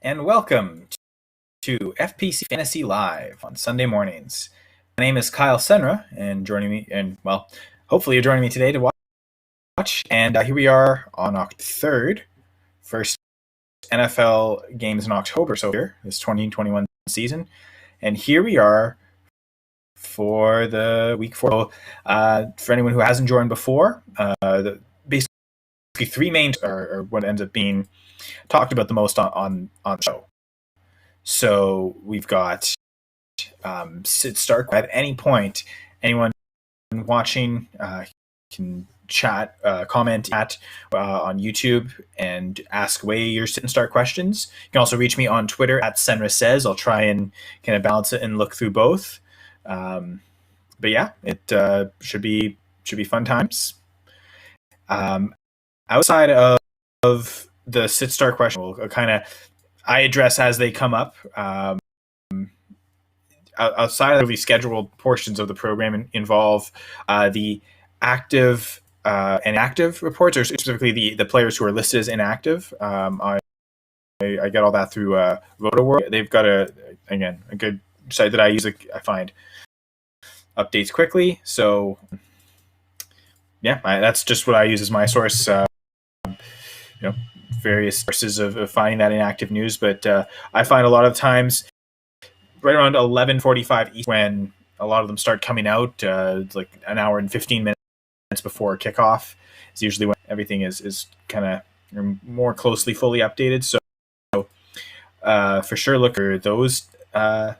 and welcome to FPC Fantasy Live on Sunday mornings. My name is Kyle Senra, and joining me, hopefully you're joining me today to watch. And here we are on October 3rd, first NFL games in October, so here, this 2021 season. And here we are for the week 4. For anyone who hasn't joined before, basically three main are what ends up being talked about the most on the show. So we've got sit start at any point. Anyone watching can chat, comment on YouTube and ask away your sit and start questions. You can also reach me on Twitter at Senra Says. I'll try and kind of balance it and look through both. But yeah, it should be fun times. Outside of the sit start question, we'll kind of I address as they come up. Outside of the scheduled portions of the program involve the active and inactive reports, or specifically the players who are listed as inactive. I get all that through RotoWorld. They've got a good site that I use. I find updates quickly. So yeah, that's just what I use as my source. Various sources of finding that inactive news, but I find a lot of times right around 11:45 East when a lot of them start coming out. It's like an hour and 15 minutes before kickoff is usually when everything is kind of more closely fully updated. So for sure look for those again,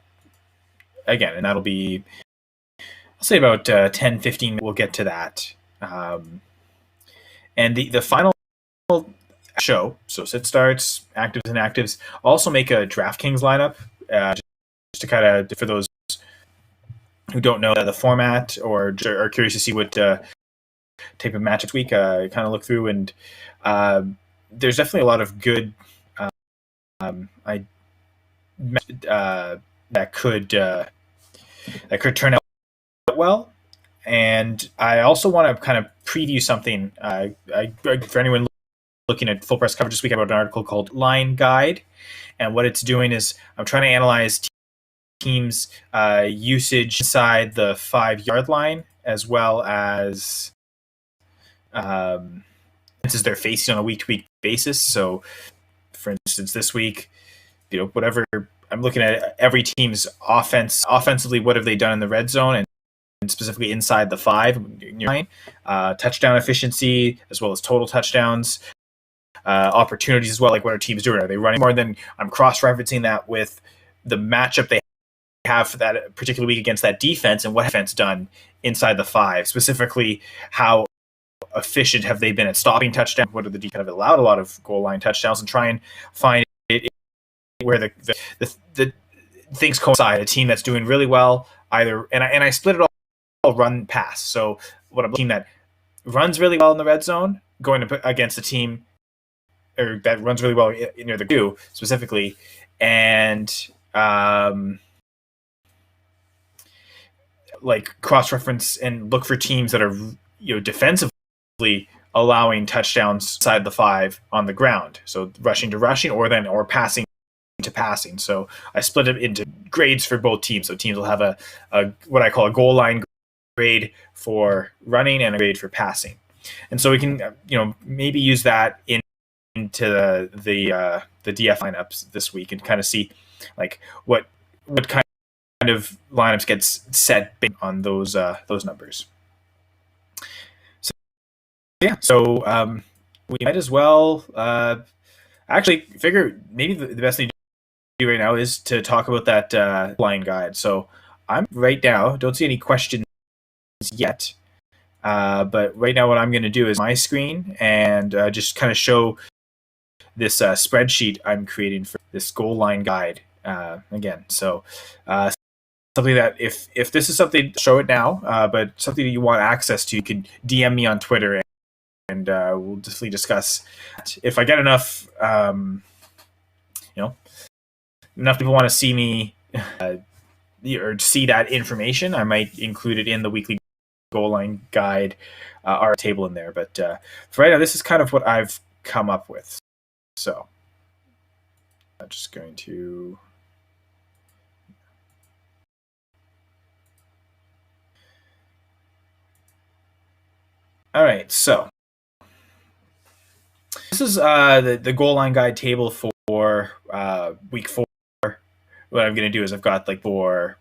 and that'll be, I'll say about 10-15. We'll get to that. And the final show, so sit starts, actives and inactives, also make a DraftKings lineup just to kind of, for those who don't know the format or are curious to see what type of matchups week, kind of look through, and there's definitely a lot of good that could turn out well. And I also want to kind of preview something. For anyone looking at full press coverage this week, I wrote an article called Line Guide, and what it's doing is I'm trying to analyze teams' usage inside the 5-yard line, as well as they're facing on a week-to-week basis. So, for instance, this week, whatever I'm looking at, every team's offensively, what have they done in the red zone, and specifically inside the 5 line, touchdown efficiency as well as total touchdowns. Opportunities as well, like what are teams doing? Are they running more? Than I'm cross-referencing that with the matchup they have for that particular week against that defense, and what defense done inside the 5. Specifically, how efficient have they been at stopping touchdowns? What are the defense have allowed a lot of goal line touchdowns, and try and find it where the things coincide. A team that's doing really well, either, and I split it all run pass. So what I'm looking at runs really well in the red zone, going to put against a team or that runs really well near the queue specifically, and like cross-reference and look for teams that are defensively allowing touchdowns inside the 5 on the ground. So rushing to rushing, or passing to passing. So I split it into grades for both teams. So teams will have a what I call a goal line grade for running and a grade for passing. And so we can maybe use that into the DF lineups this week and kind of see like what kind of lineups gets set on those numbers. So yeah, so we might as well actually figure maybe the best thing to do right now is to talk about that line guide. So I'm right now don't see any questions yet, but right now what I'm going to do is my screen and just kind of show this spreadsheet I'm creating for this goal line guide again. So something that if this is something, show it now, but something that you want access to, you can DM me on Twitter, and we'll definitely discuss. If I get enough, enough people want to see me or see that information, I might include it in the weekly goal line guide, our table in there. But for right now, this is kind of what I've come up with. So just going to. All right, so this is the goal line guide table for week 4. What I'm going to do is I've got like for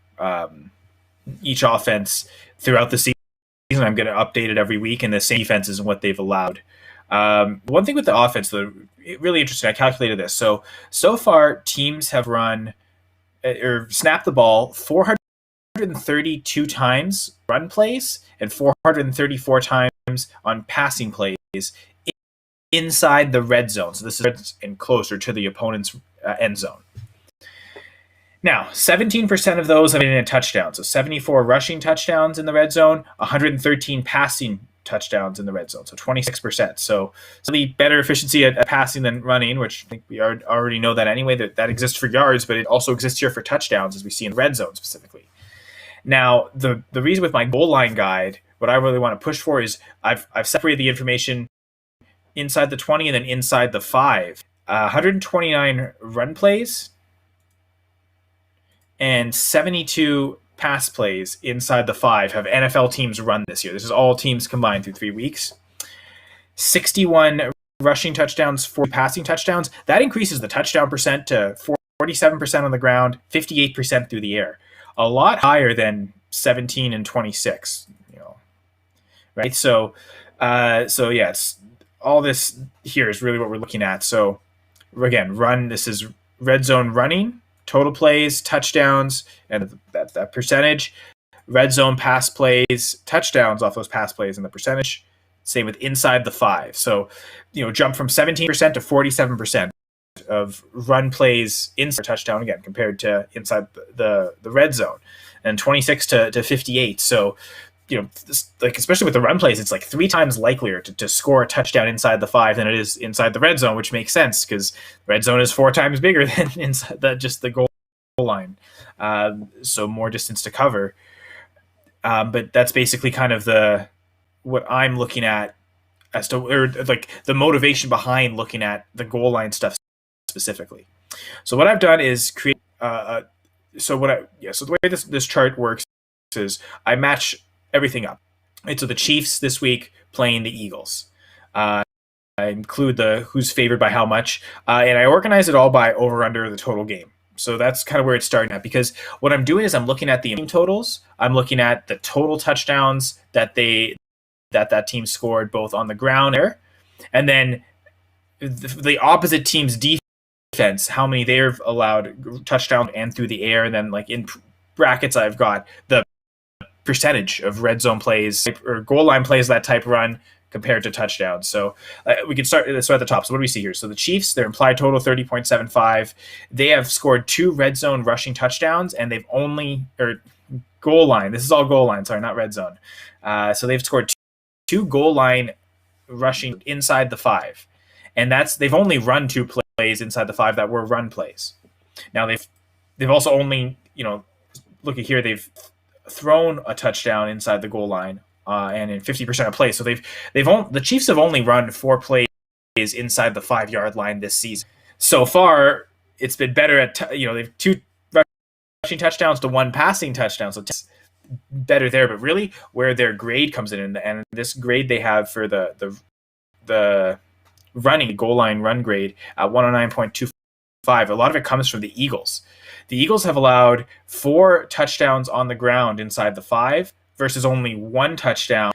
each offense throughout the season. I'm going to update it every week, and the same defenses and what they've allowed. One thing with the offense, though, really interesting. I calculated this. So far, teams have run or snapped the ball 432 times run plays and 434 times on passing plays inside the red zone. So this is and closer to the opponent's end zone. Now, 17% of those have been in a touchdown. So 74 rushing touchdowns in the red zone, 113 passing touchdowns in the red zone. So 26%. So the better efficiency at passing than running, which I think we already know that anyway, that exists for yards, but it also exists here for touchdowns, as we see in the red zone specifically. Now, the reason with my goal line guide, what I really want to push for is I've separated the information inside the 20 and then inside the 5. 129 run plays and 72 pass plays inside the 5 have NFL teams run this year. This is all teams combined through 3 weeks. 61 rushing touchdowns, 40 passing touchdowns. That increases the touchdown percent to 47% on the ground, 58% through the air. A lot higher than 17 and 26, right? So yeah, it's all this here is really what we're looking at. So again, this is red zone running, total plays, touchdowns, and that percentage. Red zone pass plays, touchdowns off those pass plays, and the percentage. Same with inside the 5. So, jump from 17% to 47% of run plays inside touchdown again compared to inside the red zone, and 26 to 58. So, especially with the run plays, it's like 3 times likelier to score a touchdown inside the 5 than it is inside the red zone, which makes sense because red zone is 4 times bigger than inside just the goal line. So more distance to cover. But that's basically kind of what I'm looking at as to, or like the motivation behind looking at the goal line stuff specifically. So what I've done is create. So the way this chart works is I match everything up. And so the Chiefs this week playing the Eagles. I include who's favored by how much, and I organize it all by over under the total game. So that's kind of where it's starting at, because what I'm doing is I'm looking at the totals. I'm looking at the total touchdowns that that team scored both on the ground there, and then the opposite team's defense, how many they've allowed touchdown and through the air, and then like in brackets I've got the percentage of red zone plays or goal line plays that type run compared to touchdowns. So we can start at the top. So what do we see here? So the Chiefs, their implied total 30.75. They have scored 2 red zone rushing touchdowns, and they've goal line. This is all goal line. Sorry, not red zone. So they've scored 2 goal line rushing inside the 5, and they've only run 2 plays inside the 5 that were run plays. Now they've also only look at here, they've thrown a touchdown inside the goal line, and in 50% of plays. So the Chiefs have only run 4 plays inside the 5-yard line this season. So far, it's been better at they've 2 rushing touchdowns to 1 passing touchdown. So it's better there. But really, where their grade comes in, and this grade they have for the running goal line run grade at 109.25. A lot of it comes from the Eagles. The Eagles have allowed 4 touchdowns on the ground inside the 5 versus only 1 touchdown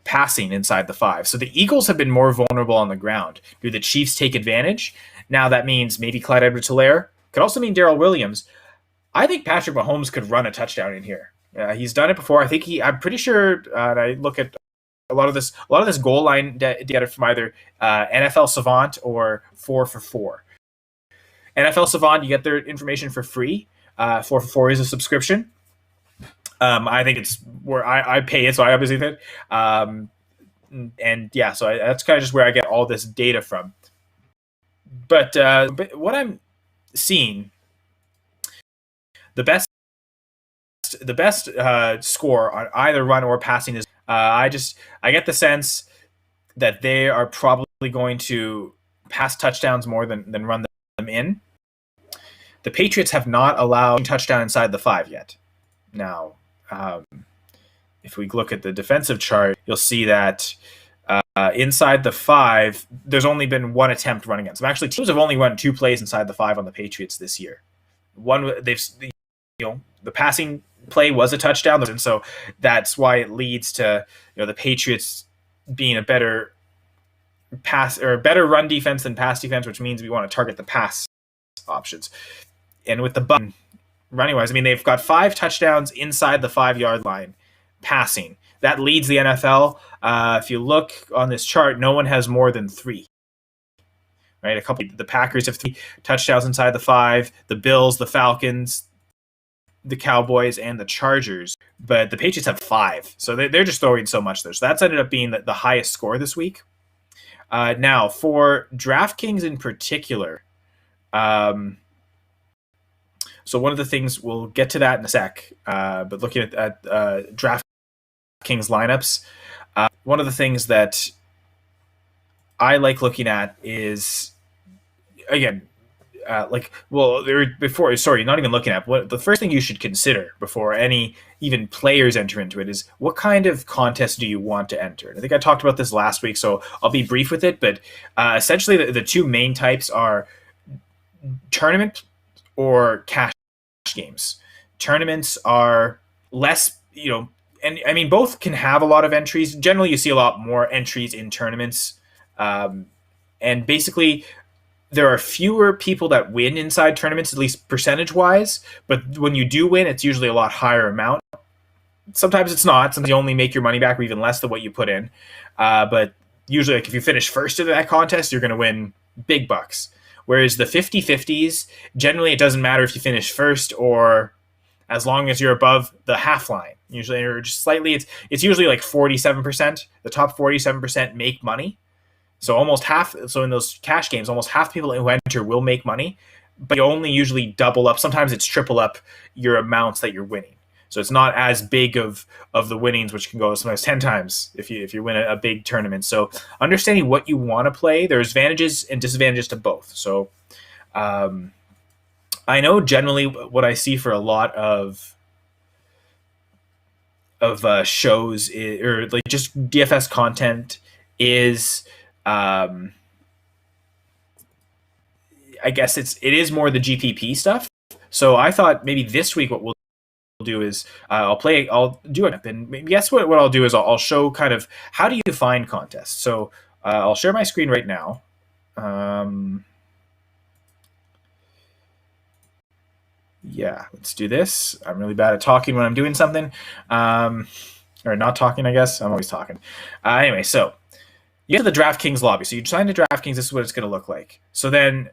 passing inside the 5. So the Eagles have been more vulnerable on the ground. Do the Chiefs take advantage? Now that means maybe Clyde Edwards-Helaire. Could also mean Darrell Williams. I think Patrick Mahomes could run a touchdown in here. He's done it before. I'm pretty sure. And I look at a lot of this goal line data from either NFL Savant or 4for4. NFL Savant, you get their information for free. 4for4 is a subscription. I think it's where I pay it, so I obviously did. And yeah, so that's kind of just where I get all this data from. But what I'm seeing, the best score on either run or passing is I get the sense that they are probably going to pass touchdowns more than run them them in. The Patriots have not allowed a touchdown inside the 5 yet. Now, if we look at the defensive chart, you'll see that inside the 5, there's only been one attempt run against them. Actually, teams have only run 2 plays inside the 5 on the Patriots this year. One, the passing play was a touchdown, and so that's why it leads to the Patriots being a better run defense than pass defense, which means we want to target the pass options. And with the button running wise, I mean, they've got 5 touchdowns inside the 5-yard line passing. That leads the NFL. If you look on this chart, no one has more than 3. Right? The Packers have 3 touchdowns inside the 5. The Bills, the Falcons, the Cowboys, and the Chargers. But the Patriots have 5. So they're just throwing so much there. So that's ended up being the highest score this week. Now, for DraftKings in particular, so one of the things, we'll get to that in a sec, but looking at DraftKings lineups, one of the things that I like looking at is, again, not even looking at, the first thing you should consider before any even players enter into it is what kind of contest do you want to enter? And I think I talked about this last week, so I'll be brief with it, but essentially the 2 main types are tournament or cash games. Tournaments are less, and I mean, both can have a lot of entries. Generally, you see a lot more entries in tournaments. And basically, there are fewer people that win inside tournaments, at least percentage-wise. But when you do win, it's usually a lot higher amount. Sometimes it's not. Sometimes you only make your money back or even less than what you put in. But usually, if you finish first in that contest, you're going to win big bucks. Whereas the 50-50s, generally it doesn't matter if you finish first or as long as you're above the half line. Usually, or just slightly, it's usually like 47%. The top 47% make money. So almost half. So in those cash games, almost half the people who enter will make money, but you only usually double up. Sometimes it's triple up your amounts that you're winning. So it's not as big of the winnings, which can go sometimes 10 times if you win a big tournament. So understanding what you want to play, there's advantages and disadvantages to both. So I know generally what I see for a lot of shows or like just DFS content is I guess it is more the GPP stuff. So I thought maybe this week what we'll do is I'll do it, and guess what I'll do is I'll show kind of how do you find contests. So I'll share my screen right now. Yeah, let's do this. I'm really bad at talking when I'm doing something, or not talking, I guess. I'm always talking. Anyway, so you get to the DraftKings lobby. So you sign to DraftKings, this is what it's going to look like. So then,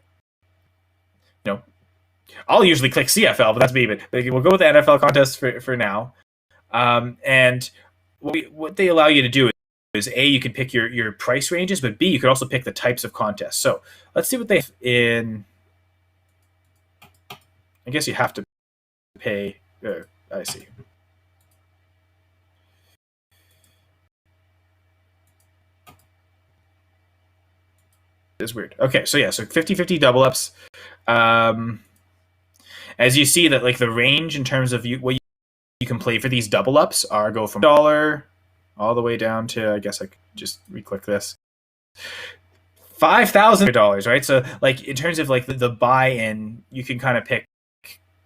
I'll usually click CFL, but that's me. But we'll go with the NFL contest for now. And what they allow you to do is A, you can pick your price ranges, but B, you could also pick the types of contests. So let's see what they have in. I guess you have to pay. I see. It's weird. Okay, so 50-50 double ups. As you see that, like, the range in terms of what you can play for these double ups go from $1 all the way down to, I guess I could just re-click this, $5,000, right? So like in terms of like the buy-in, you can kind of pick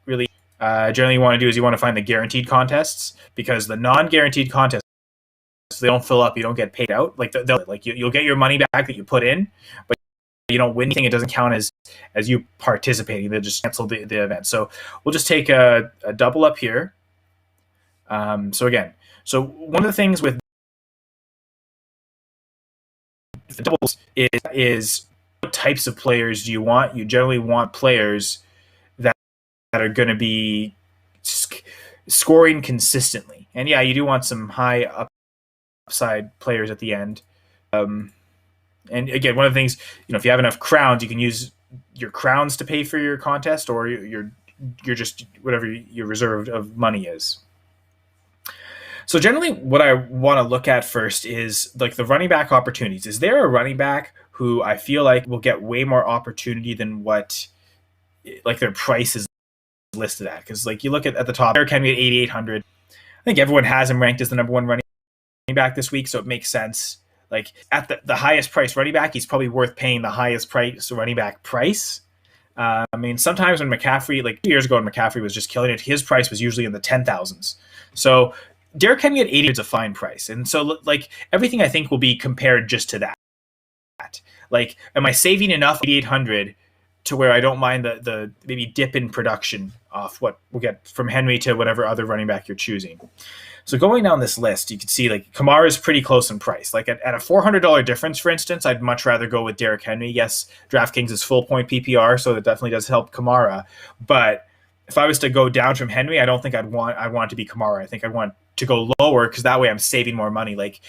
really. Generally, you want to do is you want to find the guaranteed contests, because the non-guaranteed contests, they don't fill up, you don't get paid out. Like you'll get your money back that you put in, but you don't win anything. It doesn't count as you participating. They just cancel the event. So we'll just take a double up here. So one of the things with the doubles is what types of players do you want? You generally want players that are going to be scoring consistently. And yeah, you do want some high upside players at the end. And again, one of the things, if you have enough crowns, you can use your crowns to pay for your contest, or you're just whatever your reserve of money is. So generally what I want to look at first is like the running back opportunities. Is there a running back who I feel like will get way more opportunity than what like their price is listed at. Because like you look at the top, Derrick Henry at 8,800. I think everyone has him ranked as the number one running back this week, so it makes sense. Like at the highest price running back, he's probably worth paying the highest price running back price. I mean, sometimes when McCaffrey, like 2 years ago when McCaffrey was just killing it, his price was usually in the 10,000s. So Derrick Henry at 80 is a fine price. And so like everything I think will be compared just to that. Like, am I saving enough 8,800 to where I don't mind the maybe dip in production off what we'll get from Henry to whatever other running back you're choosing? So going down this list, you can see like Kamara is pretty close in price. Like at a $400 difference, for instance, I'd much rather go with Derrick Henry. Yes, DraftKings is full point PPR, so that definitely does help Kamara. But if I was to go down from Henry, I don't think I'd want it to be Kamara. I think I'd want to go lower because that way I'm saving more money. Like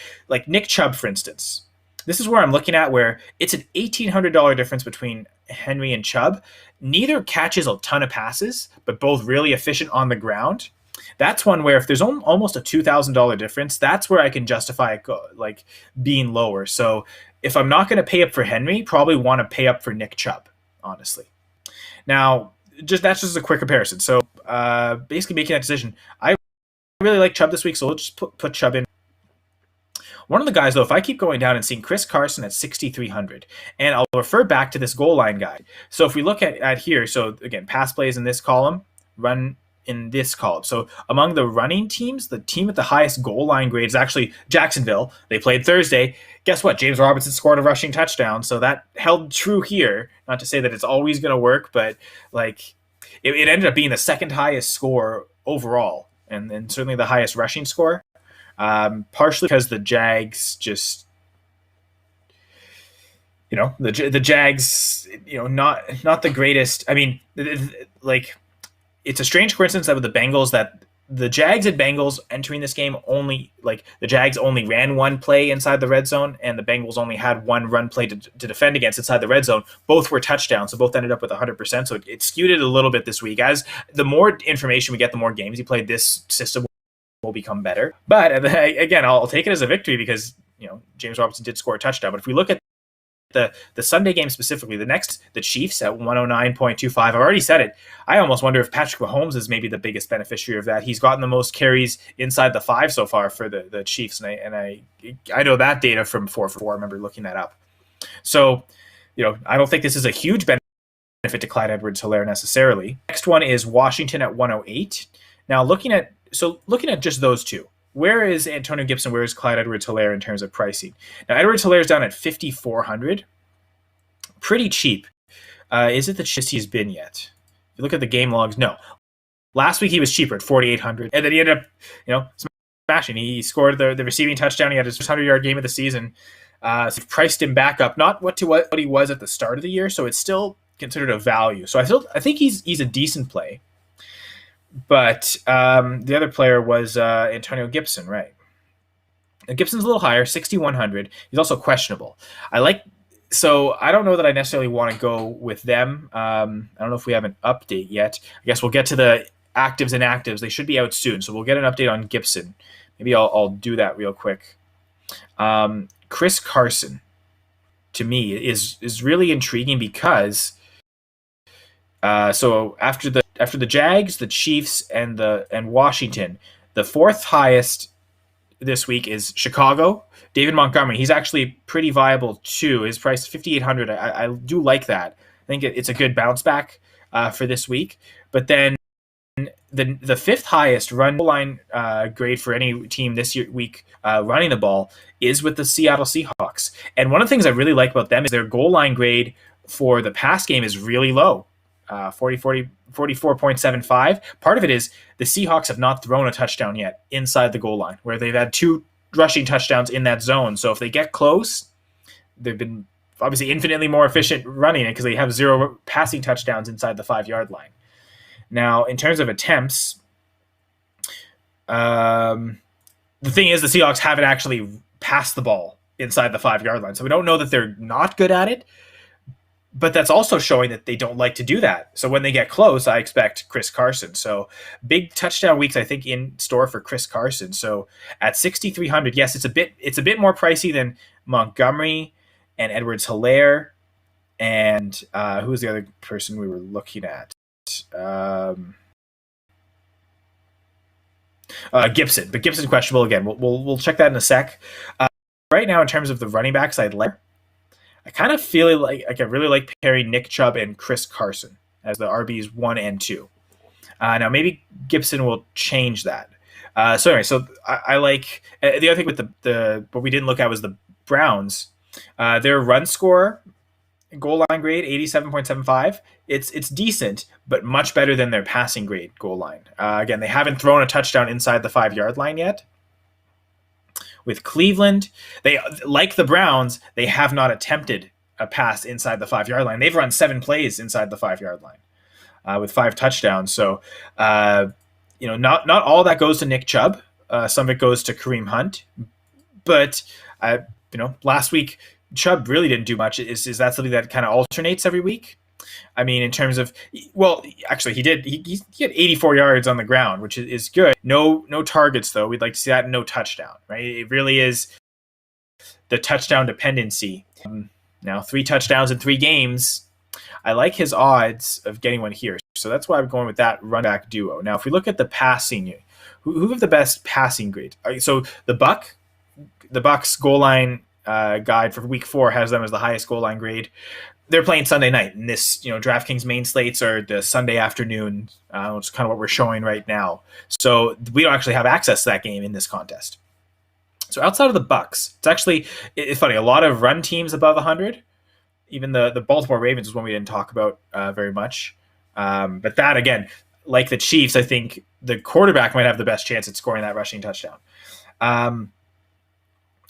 Nick Chubb, for instance. This is where I'm looking at where it's an $1,800 difference between Henry and Chubb. Neither catches a ton of passes, but both really efficient on the ground. That's one where if there's almost a $2,000 difference, that's where I can justify it like being lower. So if I'm not going to pay up for Henry, probably want to pay up for Nick Chubb, honestly. Now, that's just a quick comparison. So basically making that decision, I really like Chubb this week, so we'll just put Chubb in. One of the guys, though, if I keep going down and seeing Chris Carson at 6,300, and I'll refer back to this goal line guide. So if we look at here, so again, pass plays in this column, run in this column. So among the running teams, the team with the highest goal line grade is actually Jacksonville. They played Thursday. Guess what? James Robinson scored a rushing touchdown, so that held true here. Not to say that it's always going to work, but like it ended up being the second highest score overall, and certainly the highest rushing score. Partially because the Jags just, the Jags, not the greatest. I mean, like, it's a strange coincidence that with the Bengals that the Jags and Bengals entering this game the Jags only ran one play inside the red zone and the Bengals only had one run play to defend against inside the red zone. Both were touchdowns, so both ended up with 100%. So it skewed it a little bit this week. As the more information we get, the more games you play, this system will become better. But again, I'll take it as a victory because James Robinson did score a touchdown. But if we look at the Sunday game specifically, the Chiefs at 109.25, I've already said it. I almost wonder if Patrick Mahomes is maybe the biggest beneficiary of that. He's gotten the most carries inside the 5 so far for the Chiefs, and I know that data from 4-4. I remember looking that up. So I don't think this is a huge benefit to Clyde Edwards-Helaire necessarily. Next one is Washington at 108. Now looking at just those two, where is Antonio Gibson? Where is Clyde Edwards-Helaire in terms of pricing? Now, Edwards-Helaire is down at 5,400. Pretty cheap. Is it the cheapest he's been yet? If you look at the game logs, no. Last week he was cheaper at 4,800, and then he ended up, smashing. He scored the receiving touchdown. He had his 100-yard game of the season. So we've priced him back up, not what he was at the start of the year. So it's still considered a value. So I think he's a decent play. But the other player was Antonio Gibson, right? Gibson's a little higher, 6,100. He's also questionable. So I don't know that I necessarily want to go with them. I don't know if we have an update yet. I guess we'll get to the actives and inactives. They should be out soon, so we'll get an update on Gibson. Maybe I'll do that real quick. Chris Carson, to me, is really intriguing because so after the Jags, the Chiefs, and Washington, the fourth highest this week is Chicago. David Montgomery, he's actually pretty viable too. His price is 5,800. I do like that. I think it's a good bounce back for this week. But then the fifth highest run line grade for any team this week running the ball is with the Seattle Seahawks. And one of the things I really like about them is their goal line grade for the pass game is really low. 44.75. Part of it is the Seahawks have not thrown a touchdown yet inside the goal line, where they've had 2 rushing touchdowns in that zone. So if they get close, they've been obviously infinitely more efficient running it because they have 0 passing touchdowns inside the 5-yard line. Now, in terms of attempts, the thing is the Seahawks haven't actually passed the ball inside the 5-yard line. So we don't know that they're not good at it. But that's also showing that they don't like to do that. So when they get close, I expect Chris Carson. So big touchdown weeks, I think, in store for Chris Carson. So at 6,300, yes, it's a bit more pricey than Montgomery and Edwards-Helaire. And who was the other person we were looking at? Gibson, but Gibson's questionable again. We'll check that in a sec. Right now, in terms of the running backs, I kind of feel like I really like pairing Nick Chubb and Chris Carson as the RBs 1 and 2. Now maybe Gibson will change that. So I like the other thing with the what we didn't look at was the Browns. Their run score goal line grade 87.75. It's decent, but much better than their passing grade goal line. Again, they haven't thrown a touchdown inside the 5-yard line yet. With Cleveland, they, like the Browns, they have not attempted a pass inside the 5-yard line. They've run 7 plays inside the 5-yard line with 5 touchdowns. So, not all that goes to Nick Chubb. Some of it goes to Kareem Hunt. But, last week, Chubb really didn't do much. Is that something that kind of alternates every week? I mean, in terms of, well, actually, he did. He had 84 yards on the ground, which is good. No targets, though. We'd like to see that. No touchdown, right? It really is the touchdown dependency. Now, 3 touchdowns in 3 games. I like his odds of getting one here. So that's why I'm going with that run back duo. Now, if we look at the passing, who have the best passing grade? So the Bucks goal line guide for week 4 has them as the highest goal line grade. They're playing Sunday night, and this, DraftKings main slates are the Sunday afternoon, which is kind of what we're showing right now. So we don't actually have access to that game in this contest. So outside of the Bucks, it's funny. A lot of run teams above 100. Even the Baltimore Ravens is one we didn't talk about very much. But that, again, like the Chiefs, I think the quarterback might have the best chance at scoring that rushing touchdown.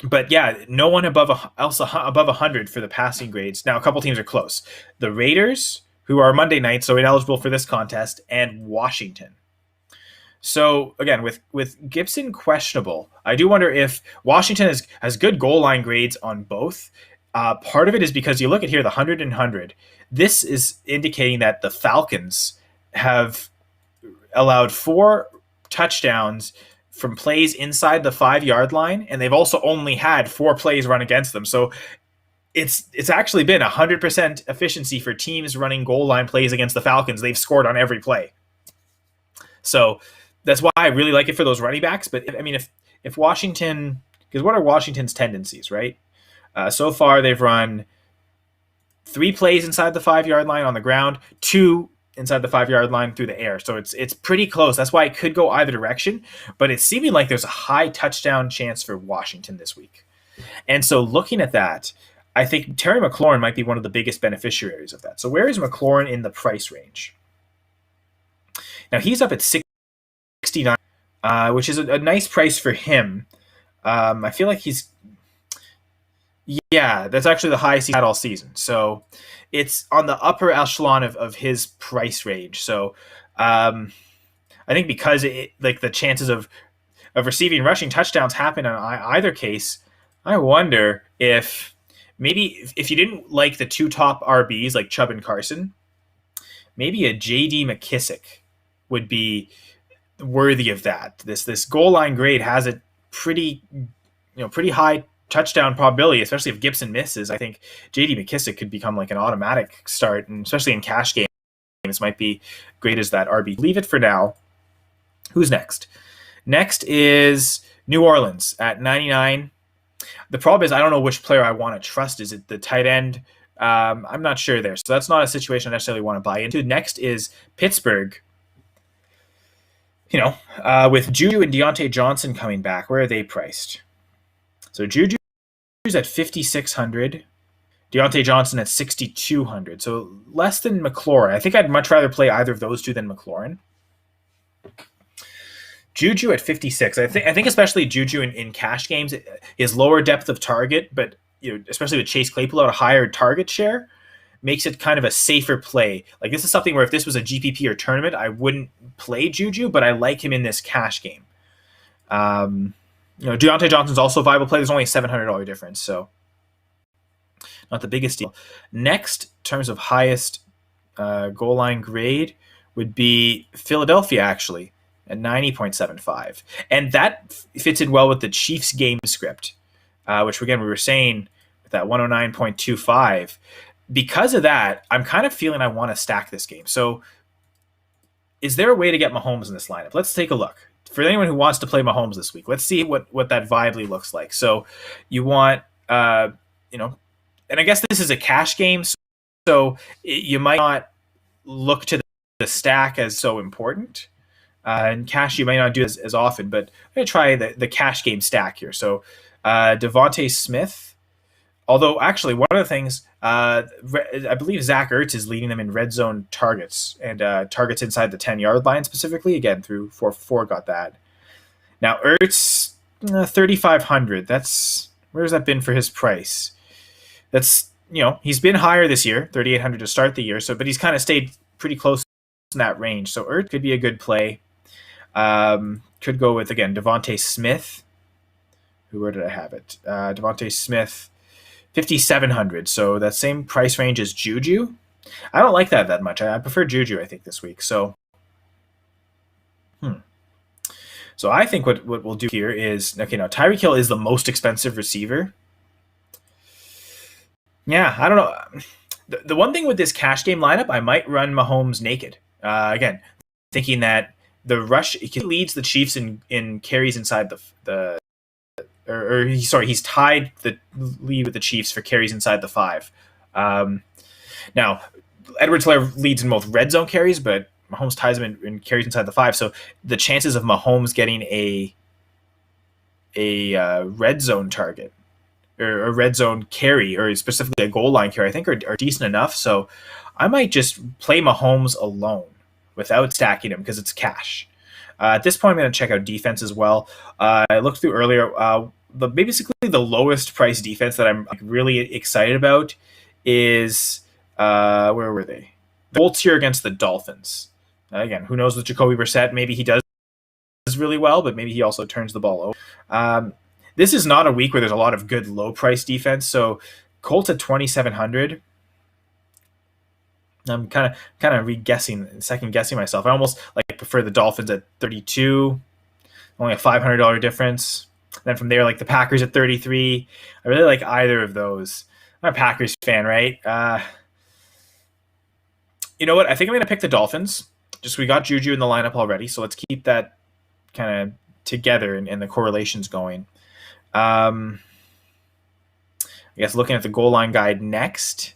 But yeah, no one above 100 for the passing grades. Now, a couple teams are close. The Raiders, who are Monday night, so ineligible for this contest, and Washington. So again, with Gibson questionable, I do wonder if Washington has good goal line grades on both. Part of it is because you look at here, the 100 and 100. This is indicating that the Falcons have allowed 4 touchdowns from plays inside the 5-yard line, and they've also only had 4 plays run against them. So it's actually been 100% efficiency for teams running goal line plays against the Falcons. They've scored on every play. So that's why I really like it for those running backs. But if Washington, because what are Washington's tendencies, right? So far they've run 3 plays inside the 5-yard line on the ground, 2 inside the 5-yard line through the air. So it's pretty close. That's why it could go either direction, but it's seeming like there's a high touchdown chance for Washington this week. And so looking at that, I think Terry McLaurin might be one of the biggest beneficiaries of that. So where is McLaurin in the price range? Now he's up at 69, which is a nice price for him. I feel like that's actually the highest he's had all season. So it's on the upper echelon of his price range. So I think because the chances of receiving rushing touchdowns happen in either case, I wonder if maybe if you didn't like the 2 top RBs like Chubb and Carson, maybe a J.D. McKissic would be worthy of that. This goal line grade has a pretty high touchdown probability, especially if Gibson misses. I think J.D. McKissic could become like an automatic start, and especially in cash games, might be great as that RB. Leave it for now. Who's next? Next is New Orleans at 99. The problem is I don't know which player I want to trust. Is it the tight end? I'm not sure there. So that's not a situation I necessarily want to buy into. Next is Pittsburgh. With Juju and Deontay Johnson coming back, where are they priced? So Juju's at 5,600, Deontay Johnson at 6,200. So less than McLaurin. I think I'd much rather play either of those two than McLaurin. Juju at 56. I think especially Juju in cash games, his lower depth of target, but especially with Chase Claypool at a higher target share, makes it kind of a safer play. Like this is something where if this was a GPP or tournament, I wouldn't play Juju, but I like him in this cash game. Deontay Johnson's also a viable play. There's only a $700 difference, so not the biggest deal. Next, in terms of highest goal line grade, would be Philadelphia, actually, at 90.75. And that fits in well with the Chiefs game script, which, again, we were saying with that 109.25. because of that, I'm kind of feeling I want to stack this game. So is there a way to get Mahomes in this lineup? Let's take a look. For anyone who wants to play Mahomes this week, let's see what that Vibely looks like. So you want, you know, and I guess this is a cash game, so you might not look to the stack as so important. And cash you might not do as often, but I'm going to try the cash game stack here. So Devonta Smith, although actually one of the things, I believe Zach Ertz is leading them in red zone targets and targets inside the 10-yard line specifically. Again, through 4-4 got that. Now Ertz, 3,500. That's, where's that been for his price? That's, he's been higher this year, 3,800 to start the year. So, but he's kind of stayed pretty close in that range. So Ertz could be a good play. Could go with, again, Devonta Smith. Where did I have it? Devonta Smith, 5,700. So that same price range as Juju. I don't like that much. I prefer Juju, I think, this week. So, So I think what we'll do here is, okay, now Tyreek Hill is the most expensive receiver. Yeah, I don't know. The one thing with this cash game lineup, I might run Mahomes naked. Again, thinking that the rush, he leads the Chiefs in carries inside he's tied the lead with the Chiefs for carries inside the 5. Now, Edwards-Helaire leads in both red zone carries, but Mahomes ties him in carries inside the 5. So the chances of Mahomes getting a red zone target or a red zone carry, or specifically a goal line carry, I think are decent enough. So I might just play Mahomes alone without stacking him because it's cash. At this point, I'm going to check out defense as well. I looked through earlier. Basically the lowest price defense that I'm really excited about is where were they? The Colts here against the Dolphins. Again, who knows with Jacoby Brissett? Maybe he does really well, but maybe he also turns the ball over. This is not a week where there's a lot of good low price defense. So Colts at 2,700. I'm kind of second guessing myself. I almost prefer the Dolphins at 32, only a $500 difference. And then from there, the Packers at 33. I really like either of those. I'm a Packers fan, right? You know what? I think I'm going to pick the Dolphins. Just we got Juju in the lineup already, so let's keep that kind of together and the correlations going. I guess looking at the goal line guide next,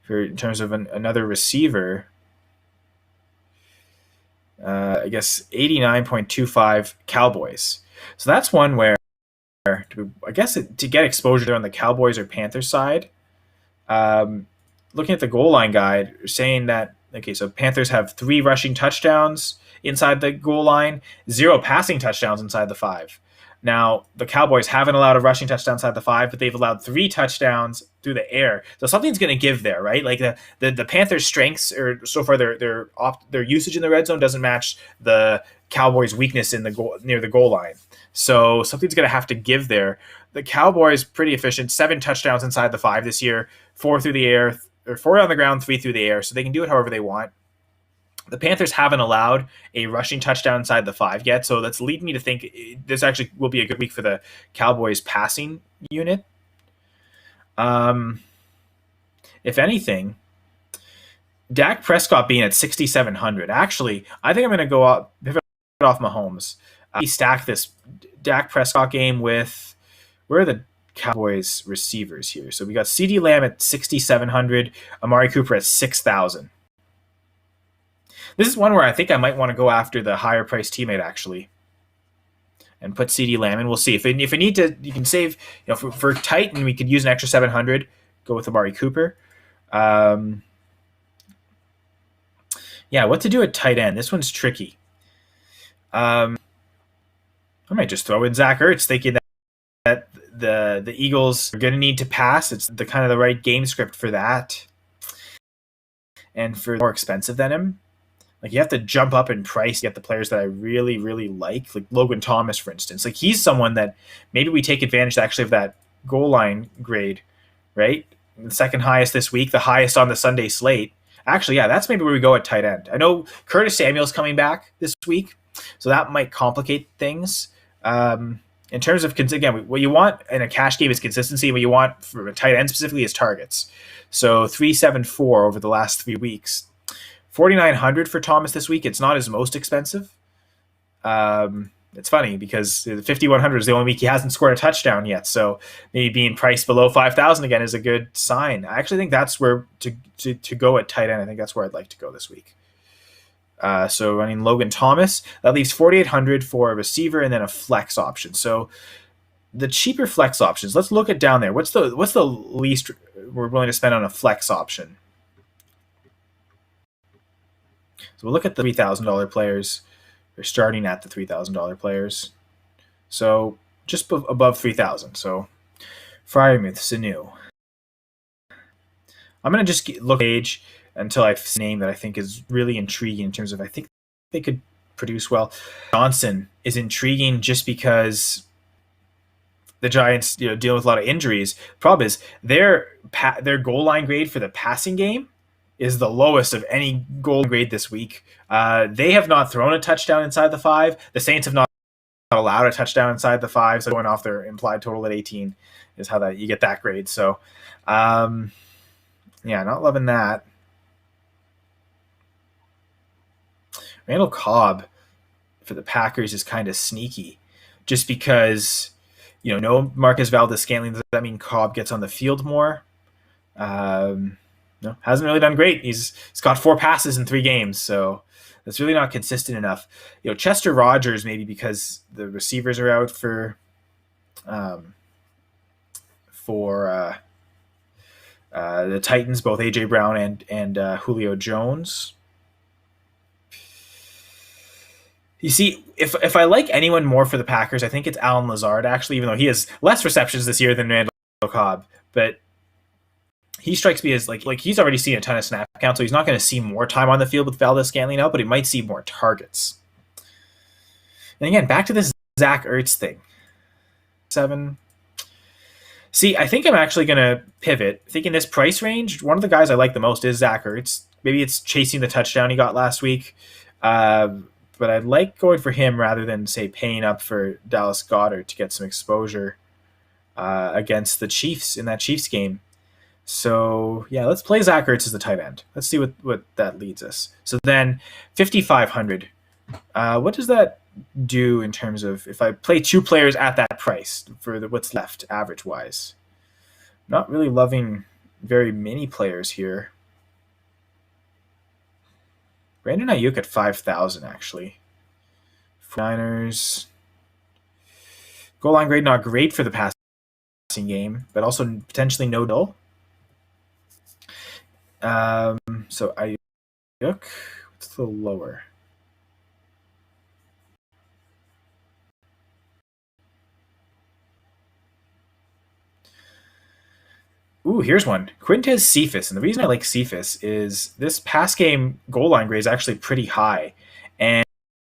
in terms of another receiver, I guess 89.25 Cowboys. So that's one where, I guess to get exposure there on the Cowboys or Panthers side, looking at the goal line guide, saying that, okay, so Panthers have 3 rushing touchdowns inside the goal line, 0 passing touchdowns inside the 5. Now, the Cowboys haven't allowed a rushing touchdown inside the 5, but they've allowed 3 touchdowns through the air. So something's going to give there, right? The Panthers' strengths, or so far their usage in the red zone doesn't match the Cowboys' weakness in the goal, near the goal line. So something's going to have to give there. The Cowboys pretty efficient, 7 touchdowns inside the 5 this year, 4 through the air, or 4 on the ground, 3 through the air. So they can do it however they want. The Panthers haven't allowed a rushing touchdown inside the 5 yet, so that's leading me to think this actually will be a good week for the Cowboys passing unit. If anything, Dak Prescott being at 6,700. Actually, I think I'm going to pivot off Mahomes. He stacked this Dak Prescott game with, where are the Cowboys receivers here? So we got CeeDee Lamb at 6,700, Amari Cooper at 6,000. This is one where I think I might want to go after the higher priced teammate actually, and put CeeDee Lamb in. We'll see if you need to. You can save, for tight, and we could use an extra 700. Go with Amari Cooper. Yeah, what to do at tight end? This one's tricky. I might just throw in Zach Ertz, thinking that the Eagles are going to need to pass. It's the kind of the right game script for that, and for more expensive than him. You have to jump up in price to get the players that I really, really like Logan Thomas, for instance. He's someone that maybe we take advantage actually of that goal line grade, right? The second highest this week, the highest on the Sunday slate. Actually, yeah, that's maybe where we go at tight end. I know Curtis Samuel's coming back this week, so that might complicate things. in terms of again, what you want in a cash game is consistency. What you want for a tight end specifically is targets. So 374 over the last 3 weeks. 4,900 for Thomas this week. It's not his most expensive. It's funny because 5,100 is the only week he hasn't scored a touchdown yet. So maybe being priced below 5,000 again is a good sign. I actually think that's where to go at tight end. I think that's where I'd like to go this week. So running Logan Thomas, that leaves 4,800 for a receiver and then a flex option. So the cheaper flex options, let's look at down there. What's the least we're willing to spend on a flex option? So we'll look at the $3,000 players. They're starting at the $3,000 players. So just above 3,000. So Freiermuth, Sanu. I'm going to just look at age until I see a name that I think is really intriguing in terms of I think they could produce well. Johnson is intriguing just because the Giants deal with a lot of injuries. Problem is their goal line grade for the passing game is the lowest of any goal grade this week. They have not thrown a touchdown inside the 5. The Saints have not allowed a touchdown inside the 5. So going off their implied total at 18 is how that you get that grade. So, not loving that. Randall Cobb for the Packers is kind of sneaky, just because no Marcus Valdes-Scantling. Does that mean Cobb gets on the field more? No, hasn't really done great. He's got 4 passes in 3 games, so that's really not consistent enough. Chester Rogers, maybe because the receivers are out for the Titans, both AJ Brown and Julio Jones. You see, if I like anyone more for the Packers, I think it's Alan Lazard, actually, even though he has less receptions this year than Randall Cobb. But he strikes me as like he's already seen a ton of snap count, so he's not going to see more time on the field with Valdes-Scantling out, but he might see more targets. And again, back to this Zach Ertz thing. 7. See, I think I'm actually going to pivot. I think in this price range, one of the guys I like the most is Zach Ertz. Maybe it's chasing the touchdown he got last week. But I'd like going for him rather than, say, paying up for Dallas Goedert to get some exposure against the Chiefs in that Chiefs game. So, let's play Zach Ertz as the tight end. Let's see what that leads us. So then 5,500. What does that do in terms of if I play 2 players at that price for what's left average-wise? Not really loving very many players here. Brandon Ayuk at 5,000, actually. Niners. Goal line grade not great for the passing game, but also potentially no dull. So Ayuk, what's the lower? Ooh, here's one. Quintez Cephas. And the reason I like Cephas is this pass game goal line grade is actually pretty high.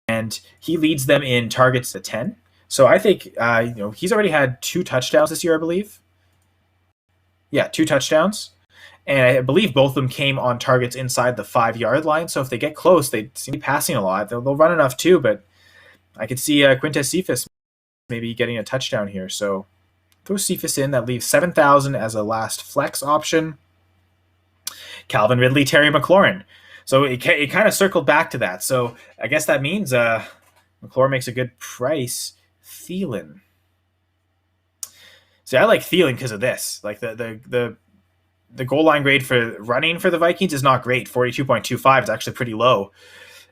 And he leads them in targets at 10. So I think, he's already had 2 touchdowns this year, I believe. Yeah, 2 touchdowns. And I believe both of them came on targets inside the 5-yard line. So if they get close, they seem to be passing a lot. They'll run enough too, but I could see Quintez Cephas maybe getting a touchdown here. So throw Cephas in. That leaves 7,000 as a last flex option. Calvin Ridley, Terry McLaurin. So it kind of circled back to that. So I guess that means McLaurin makes a good price. Thielen. See, I like Thielen because of this. Like the goal line grade for running for the Vikings is not great. 42.25 is actually pretty low.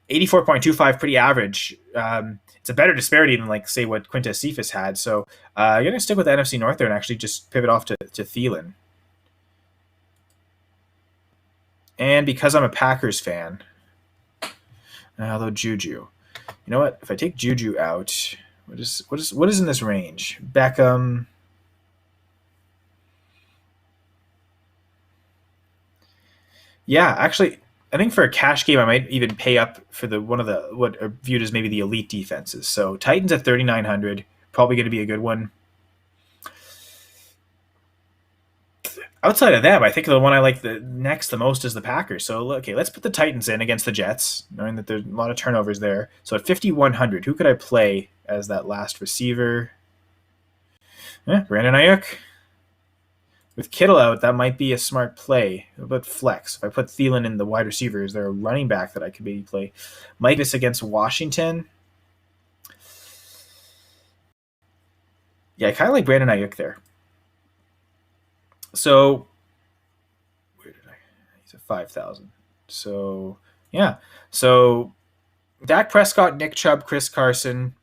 84.25, pretty average. It's a better disparity than, say, what Quintez Cephas had. So I'm going to stick with the NFC North there and actually just pivot off to Thielen. And because I'm a Packers fan, although Juju. You know what? If I take Juju out, what is in this range? Beckham. Yeah, actually, I think for a cash game, I might even pay up for one of the what are viewed as maybe the elite defenses. So Titans at 3,900, probably going to be a good one. Outside of them, I think the one I like the most is the Packers. So, okay, let's put the Titans in against the Jets, knowing that there's a lot of turnovers there. So at 5,100, who could I play as that last receiver? Brandon Ayuk. With Kittle out, that might be a smart play. But flex. If I put Thielen in the wide receiver, is there a running back that I could maybe play? Might this against Washington? Yeah, I kind of like Brandon Ayuk there. So, where did I? He's at 5,000. So, yeah. So, Dak Prescott, Nick Chubb, Chris Carson,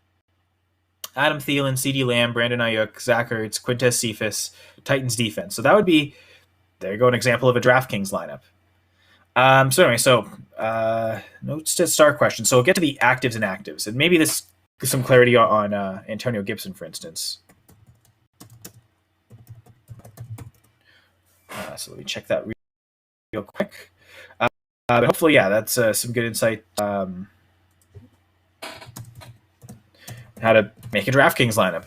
Adam Thielen, CeeDee Lamb, Brandon Ayuk, Zach Ertz, Quintez Cephas, Titans defense. So that would be, there you go, an example of a DraftKings lineup. Notes to start question. So we'll get to the actives and actives, and maybe this some clarity on Antonio Gibson, for instance. So let me check that real quick. But hopefully, yeah, that's some good insight. How to make a DraftKings lineup.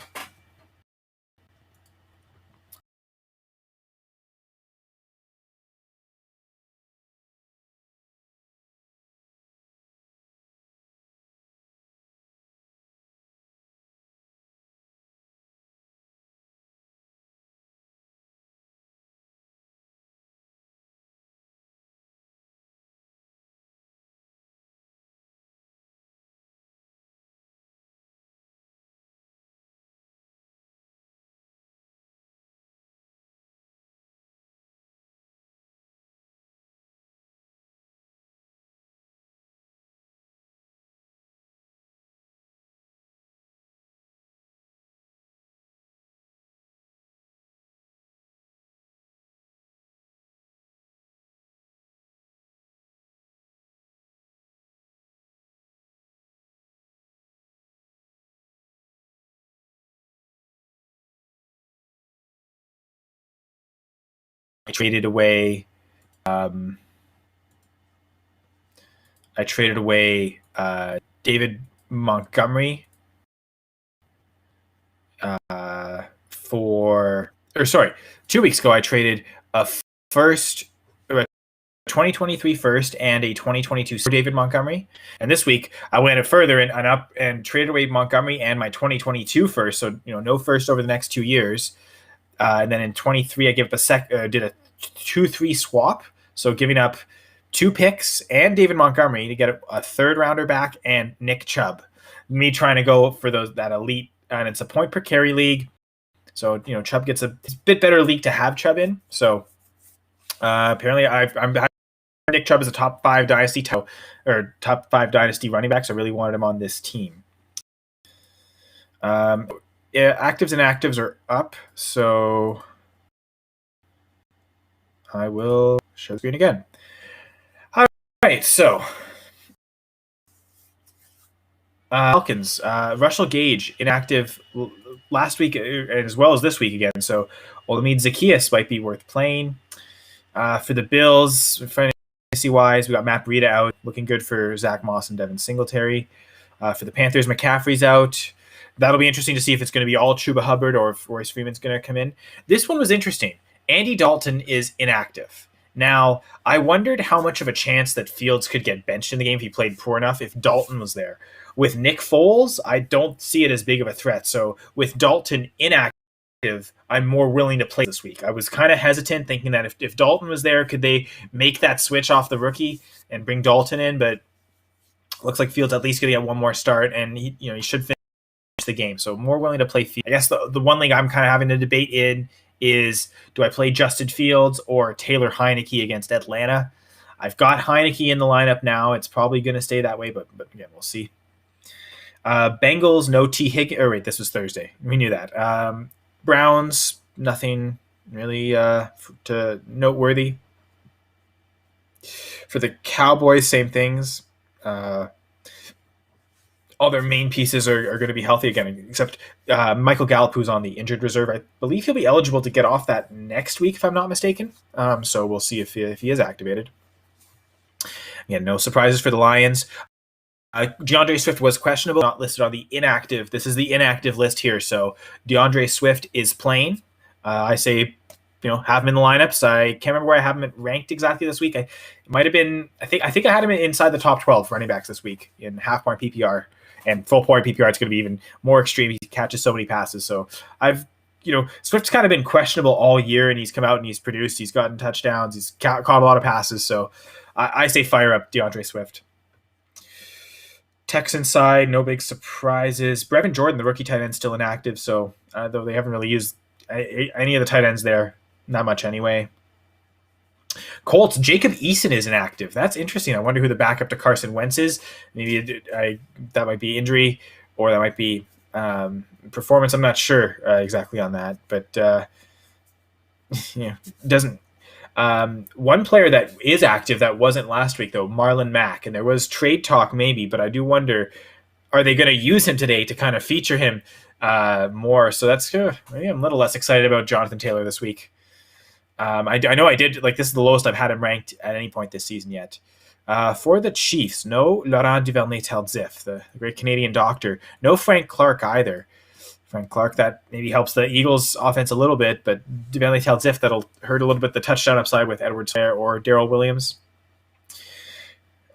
I traded away. David Montgomery for, or sorry, 2 weeks ago I traded a 2023 first and a 2022 for David Montgomery. And this week I went further and up and traded away Montgomery and my 2022 first. So, no first over the next 2 years. And then in 23, I gave up did a 2-3 swap. So giving up 2 picks and David Montgomery to get a third rounder back and Nick Chubb. Me trying to go for that elite, and it's a point per carry league. So, Chubb gets a bit better league to have Chubb in. So apparently I'm Nick Chubb is a top 5 dynasty running backs. I really wanted him on this team. Actives and actives are up, so I will share the screen again. All right, so Falcons, Russell Gage inactive last week as well as this week again. So Olamide Zaccheaus might be worth playing. For the Bills, fantasy-wise, we got Matt Breida out, looking good for Zach Moss and Devin Singletary. For the Panthers, McCaffrey's out. That'll be interesting to see if it's going to be all Chuba Hubbard or if Royce Freeman's going to come in. This one was interesting. Andy Dalton is inactive. Now, I wondered how much of a chance that Fields could get benched in the game if he played poor enough if Dalton was there. With Nick Foles, I don't see it as big of a threat. So with Dalton inactive, I'm more willing to play this week. I was kind of hesitant thinking that if Dalton was there, could they make that switch off the rookie and bring Dalton in? But looks like Fields at least going to get one more start, and he should finish the game. So more willing to play Fields. I guess the one thing I'm kind of having a debate in is, do I play Justin Fields or Taylor Heineke against Atlanta? I've got Heineke in the lineup now. It's probably going to stay that way, but again, we'll see. Bengals, no T. Higgins. Oh, wait, this was Thursday. We knew that. Browns, nothing really to noteworthy. For the Cowboys, same things. All their main pieces are going to be healthy again, except Michael Gallup, who's on the injured reserve. I believe he'll be eligible to get off that next week, if I'm not mistaken. So we'll see if he is activated. Again, no surprises for the Lions. Deandre Swift was questionable, not listed on the inactive. This is the inactive list here. So Deandre Swift is playing. I say, have him in the lineups. I can't remember where I have him ranked exactly this week. It might have been, I think I had him inside the top 12 running backs this week in half point PPR, and full point PPR. It's going to be even more extreme. He catches so many passes. So I've Swift's kind of been questionable all year, and he's come out and he's produced. He's gotten touchdowns. He's caught a lot of passes. So I say fire up Deandre Swift. Texan side, no big surprises. Brevin Jordan, the rookie tight end, still inactive. So though they haven't really used any of the tight ends there, not much anyway. Colts, Jacob Eason is inactive. That's interesting. I wonder who the backup to Carson Wentz is. Maybe that might be injury, or that might be performance. I'm not sure exactly on that, but doesn't. One player that is active that wasn't last week though, Marlon Mack, and there was trade talk maybe, but I do wonder, are they going to use him today to kind of feature him more? So that's maybe I'm a little less excited about Jonathan Taylor this week. I know I did, this is the lowest I've had him ranked at any point this season yet. For the Chiefs, no Laurent Duvernay-Tardif, the great Canadian doctor. No Frank Clark either. Frank Clark, that maybe helps the Eagles' offense a little bit, but Duvernay-Tardif, that'll hurt a little bit the touchdown upside with Edwards or Darrell Williams.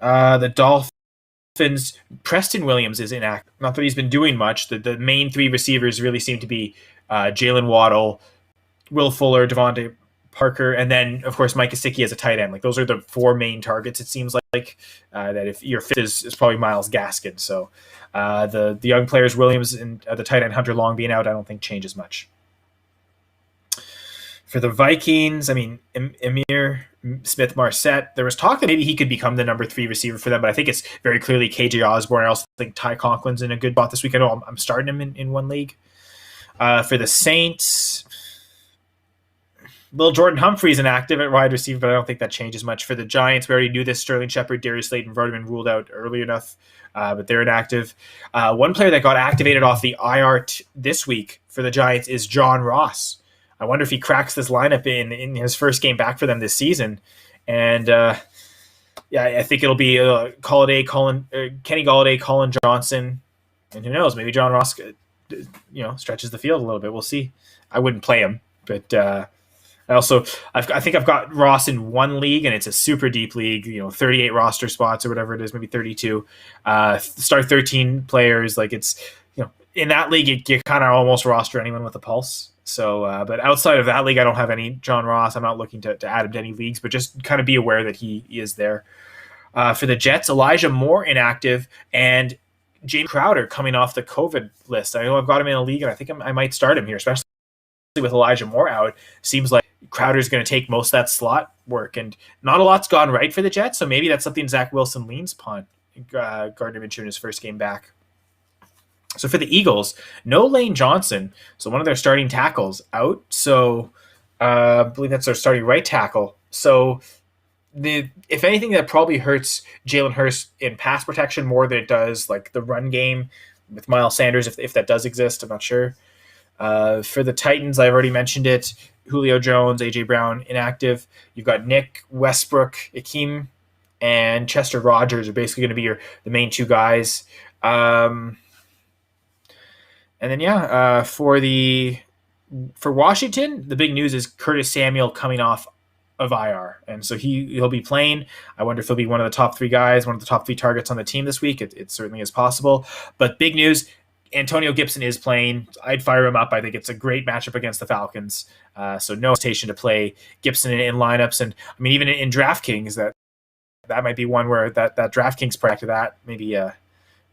The Dolphins, Preston Williams is inactive. Not that he's been doing much. The main three receivers really seem to be Jalen Waddle, Will Fuller, Devontae Parker, and then of course Mike Gesicki as a tight end. Those are the four main targets. It seems like that if your fifth is probably Myles Gaskin. So the young players Williams and the tight end Hunter Long being out, I don't think changes much. For the Vikings, Emir Smith-Marset, there was talk that maybe he could become the number 3 receiver for them, but I think it's very clearly KJ Osborne. I also think Ty Conklin's in a good spot this week. I know I'm starting him in one league. For the Saints, Lil Jordan Humphrey's inactive at wide receiver, but I don't think that changes much. For the Giants, we already knew this. Sterling Shepard, Darius Slayton have already been ruled out early enough, but they're inactive. One player that got activated off the IR this week for the Giants is John Ross. I wonder if he cracks this lineup in his first game back for them this season. And I think it'll be Kenny Golladay, Colin Johnson, and who knows, maybe John Ross stretches the field a little bit. We'll see. I wouldn't play him, but I think I've got Ross in one league, and it's a super deep league, 38 roster spots or whatever it is, maybe 32. Start 13 players. It's, in that league, you kind of almost roster anyone with a pulse. So, but outside of that league, I don't have any John Ross. I'm not looking to add him to any leagues, but just kind of be aware that he is there. For the Jets, Elijah Moore inactive, and James Crowder coming off the COVID list. I know I've got him in a league, and I think I might start him here, especially with Elijah Moore out. Seems like Crowder's going to take most of that slot work, and not a lot's gone right for the Jets, so maybe that's something Zach Wilson leans upon. Gardner Minshew in his first game back. So for the Eagles, no Lane Johnson, so one of their starting tackles out. So I believe that's their starting right tackle. So if anything, that probably hurts Jalen Hurts in pass protection more than it does the run game with Miles Sanders, if that does exist. I'm not sure. For the Titans, I've already mentioned it. Julio Jones, A.J. Brown, inactive. You've got Nick, Westbrook, Akeem, and Chester Rogers are basically going to be the main two guys. And then, for Washington, the big news is Curtis Samuel coming off of IR. And so he'll be playing. I wonder if he'll be one of the top 3 guys, one of the top 3 targets on the team this week. It certainly is possible. But big news, Antonio Gibson is playing. I'd fire him up. I think it's a great matchup against the Falcons. So no hesitation to play Gibson in lineups. And even in DraftKings, that might be one where that DraftKings prior to that, maybe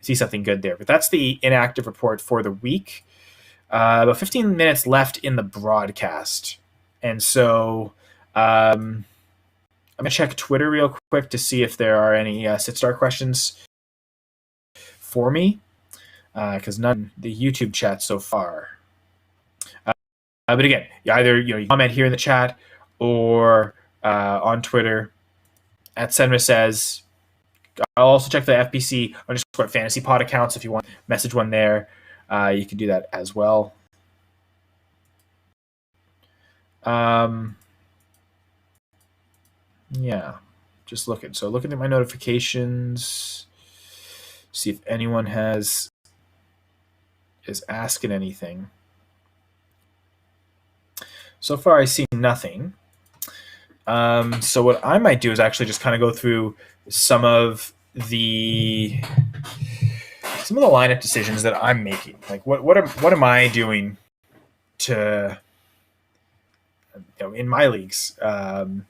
see something good there. But that's the inactive report for the week. About 15 minutes left in the broadcast. And so I'm going to check Twitter real quick to see if there are any sit-start questions for me. Because none the YouTube chat so far. But again, either you comment here in the chat or on Twitter @Senra says. I'll also check the FPC _ fantasy pod accounts if you want to message one there. You can do that as well. Just looking. So looking at my notifications, see if anyone is asking anything. So far, I see nothing. So what I might do is actually just kind of go through some of the lineup decisions that I'm making. What am I doing to in my leagues. I'm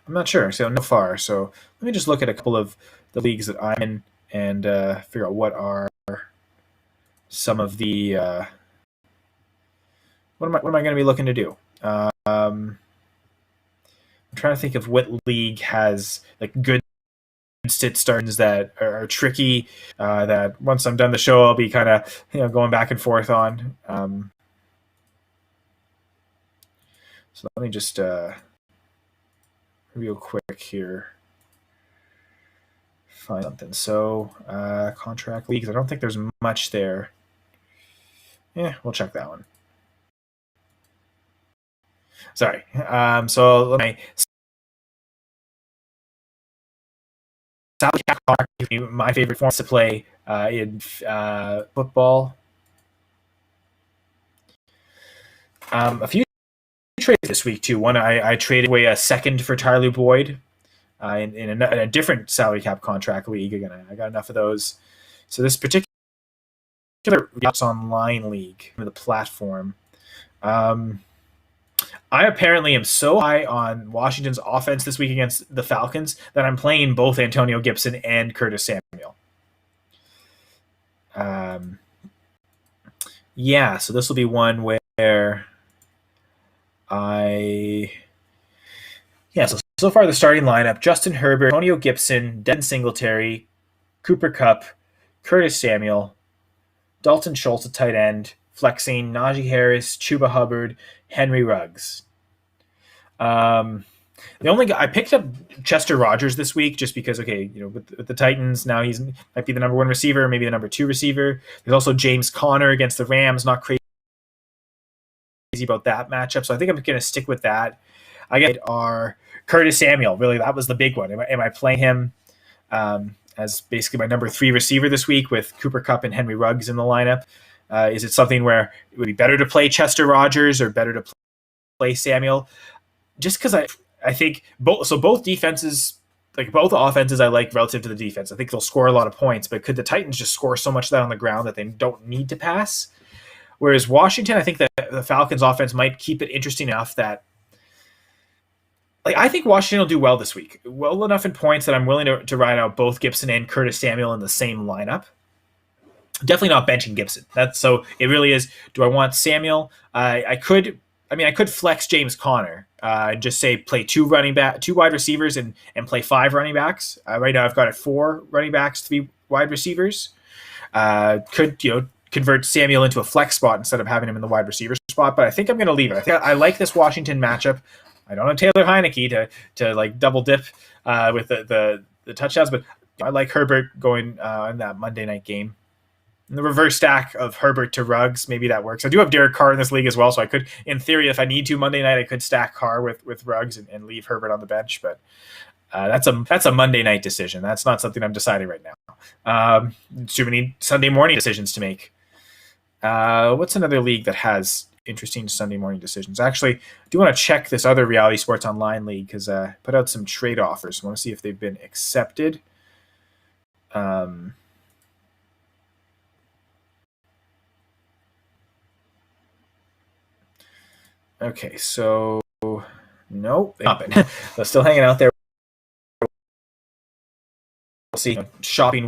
not sure. So no far. So let me just look at a couple of the leagues that I'm in and figure out what are some of the what am I going to be looking to do. I'm trying to think of what league has like good sit starts that are tricky. That once I'm done the show, I'll be kind of going back and forth on. So let me just real quick here find something. So contract leagues. I don't think there's much there. Yeah, we'll check that one. Sorry. So let me. My favorite forms to play in football. A few trades this week too. One, I traded away a second for Tyler Boyd in a different salary cap contract league. Again, I got enough of those. So this particular online league, the platform. I apparently am so high on Washington's offense this week against the Falcons that I'm playing both Antonio Gibson and Curtis Samuel. Yeah, so this will be one where so far the starting lineup: Justin Herbert, Antonio Gibson, Devin Singletary, Cooper Kupp, Curtis Samuel, Dalton Schultz at tight end, flexing Najee Harris, Chuba Hubbard, Henry Ruggs. The only guy I picked up Chester Rogers this week just because with the Titans now he's might be the number 1 receiver, maybe the number 2 receiver. There's also James Conner against the Rams. Not crazy about that matchup, so I think I'm going to stick with that. I get our Curtis Samuel. Really, that was the big one. Am I playing him as basically my number 3 receiver this week with Cooper Kupp and Henry Ruggs in the lineup? Is it something where it would be better to play Chester Rogers or better to play Samuel? Just because I think both defenses, like both offenses, I like relative to the defense. I think they'll score a lot of points, but could the Titans just score so much of that on the ground that they don't need to pass? Whereas Washington, I think that the Falcons offense might keep it interesting enough that I think Washington will do well this week. Well enough in points that I'm willing to ride out both Gibson and Curtis Samuel in the same lineup. Definitely not benching Gibson. So it really is, do I want Samuel? I could flex James Conner. Just say play 2 wide receivers and play 5 running backs. Right now I've got 4 running backs, 3 wide receivers. Could convert Samuel into a flex spot instead of having him in the wide receiver spot, but I think I'm going to leave it. I think I like this Washington matchup. I don't have Taylor Heineke to like double dip with the touchdowns, but I like Herbert going in that Monday night game. And the reverse stack of Herbert to Ruggs, maybe that works. I do have Derek Carr in this league as well, so I could, in theory, if I need to Monday night, I could stack Carr with Ruggs and leave Herbert on the bench. But that's a Monday night decision. That's not something I'm deciding right now. Too many Sunday morning decisions to make. What's another league that has interesting Sunday morning decisions? Actually, I do want to check this other Reality Sports Online league because I put out some trade offers. I want to see if they've been accepted. Okay, so nope, they're still hanging out there. We'll see. Shopping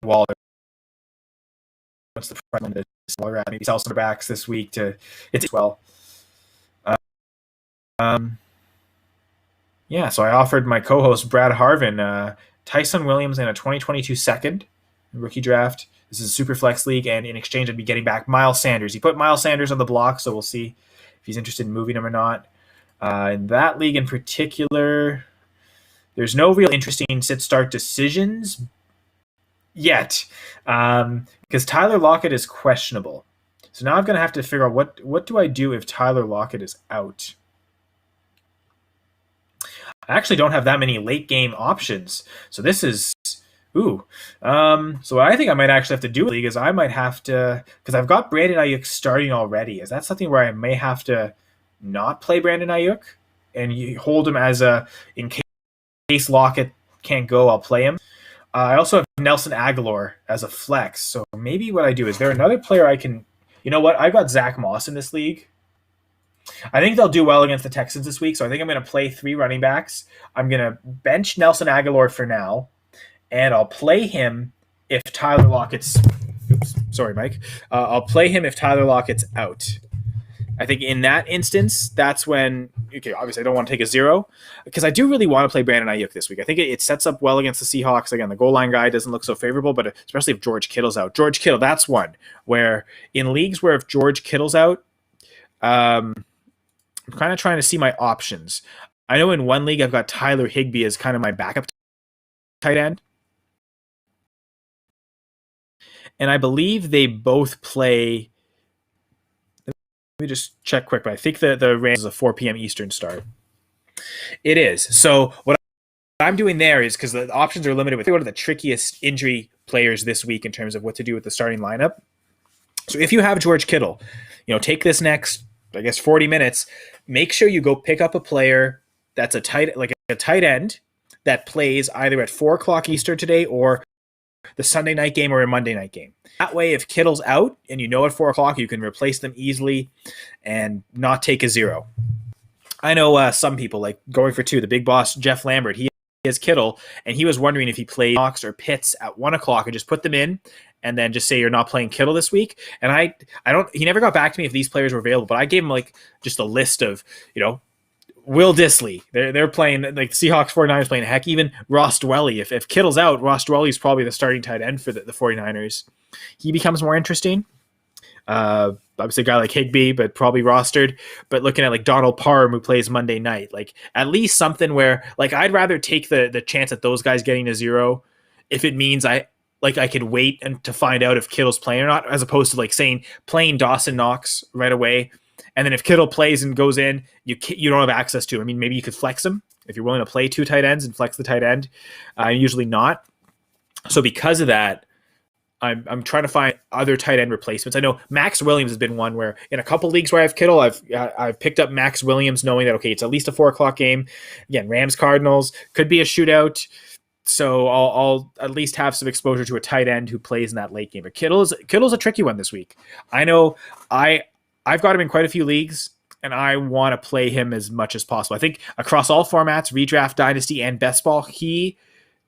wall. What's the price limit? Maybe sell some backs this week to it's well. Yeah, so I offered my co-host Brad Harvin Tyson Williams and a 2022 second rookie draft. This is a super flex league, and in exchange, I'd be getting back Miles Sanders. He put Miles Sanders on the block, so we'll see if he's interested in moving him or not. In that league in particular, there's no real interesting sit-start decisions yet because Tyler Lockett is questionable. So now I'm going to have to figure out what do I do if Tyler Lockett is out. I actually don't have that many late-game options, so this is so what I think I might actually have to do in the league is I might have to, because I've got Brandon Ayuk starting already. Is that something where I may have to not play Brandon Ayuk and you hold him as in case case Lockett can't go, I'll play him. I also have Nelson Aguilar as a flex. So maybe what I do is there another player I can. You know what? I've got Zach Moss in this league. I think they'll do well against the Texans this week. So I think I'm going to play 3 running backs. I'm going to bench Nelson Aguilar for now, and I'll play him if Tyler Lockett's. Oops, sorry, Mike. I'll play him if Tyler Lockett's out. I think in that instance, that's when, okay, obviously I don't want to take a 0 because I do really want to play Brandon Ayuk this week. I think it sets up well against the Seahawks. Again, the goal line guy doesn't look so favorable, but especially if George Kittle's out. George Kittle, that's one where in leagues where if George Kittle's out, I'm kind of trying to see my options. I know in one league I've got Tyler Higbee as kind of my backup tight end. And I believe they both play. Let me just check quick, but I think the Rams is a 4 p.m. Eastern start. It is. So what I'm doing there is because the options are limited with one of the trickiest injury players this week in terms of what to do with the starting lineup. So if you have George Kittle, take this next, I guess, 40 minutes, make sure you go pick up a player that's a tight end that plays either at 4 o'clock Eastern today or the Sunday night game or a Monday night game. That way, if Kittle's out and at 4 o'clock, you can replace them easily and not take a 0. I know some people like going for 2. The big boss, Jeff Lambert, he has Kittle, and he was wondering if he played Knox or Pitts at 1 o'clock and just put them in and then just say you're not playing Kittle this week. And he never got back to me if these players were available, but I gave him just a list of, Will Dissly. They're playing the Seahawks 49ers playing heck. Even Ross Dwelly. If Kittle's out, Ross Dwelly is probably the starting tight end for the 49ers. He becomes more interesting. Obviously a guy like Higbee, but probably rostered. But looking at Donald Parham who plays Monday night, at least something where I'd rather take the chance at those guys getting a 0 if it means I could wait and to find out if Kittle's playing or not, as opposed to saying playing Dawson Knox right away. And then if Kittle plays and goes in, you don't have access to him. I mean, maybe you could flex him if you're willing to play 2 tight ends and flex the tight end. Usually not. So because of that, I'm trying to find other tight end replacements. I know Max Williams has been one where in a couple leagues where I have Kittle, I've picked up Max Williams knowing that, okay, it's at least a 4 o'clock game. Again, Rams Cardinals could be a shootout. So I'll at least have some exposure to a tight end who plays in that late game. But Kittle's a tricky one this week. I know I've got him in quite a few leagues, and I want to play him as much as possible. I think across all formats, redraft, dynasty, and best ball, he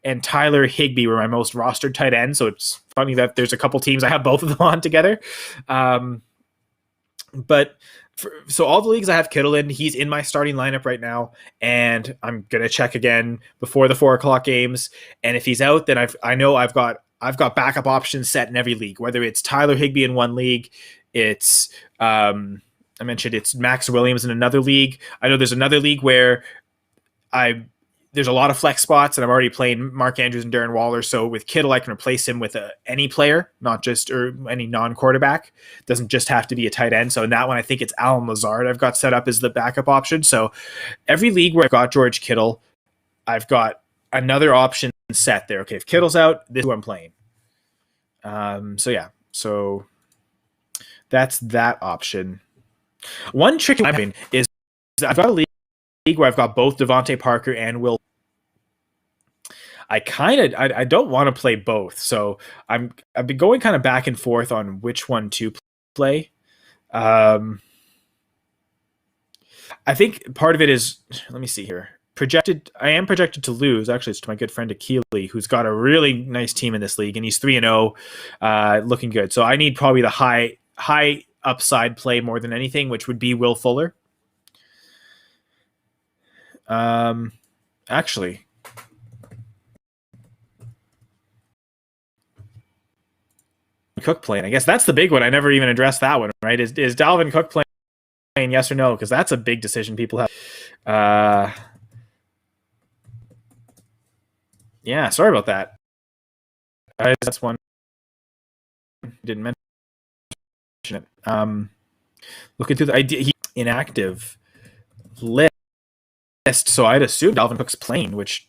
and Tyler Higbee were my most rostered tight ends. So it's funny that there's a couple teams I have both of them on together. So all the leagues I have Kittle in, he's in my starting lineup right now, and I'm gonna check again before the 4 o'clock games. And if he's out, then I know I've got backup options set in every league. Whether it's Tyler Higbee in one league, it's I mentioned it's Max Williams in another league. I know there's another league where there's a lot of flex spots, and I'm already playing Mark Andrews and Darren Waller. So with Kittle, I can replace him with any player, not just or any non-quarterback. It doesn't just have to be a tight end. So in that one, I think it's Alan Lazard I've got set up as the backup option. So every league where I've got George Kittle, I've got another option set there. Okay, if Kittle's out, this is who I'm playing. So that's that option. One tricky one is I've got a league where I've got both Devontae Parker and Will. I don't want to play both, so I've been going kind of back and forth on which one to play. I think part of it is, let me see here. I am projected to lose. Actually, it's to my good friend Akili, who's got a really nice team in this league, and he's 3-0, looking good. So I need probably the high upside play more than anything, which would be Will Fuller. Actually, Cook playing. I guess that's the big one. I never even addressed that one, right? Is Dalvin Cook playing, yes or no? Because that's a big decision people have. Yeah, sorry about that. That's one. Didn't mention it. Looking through the idea, inactive list. So I'd assume Dalvin Cook's playing, which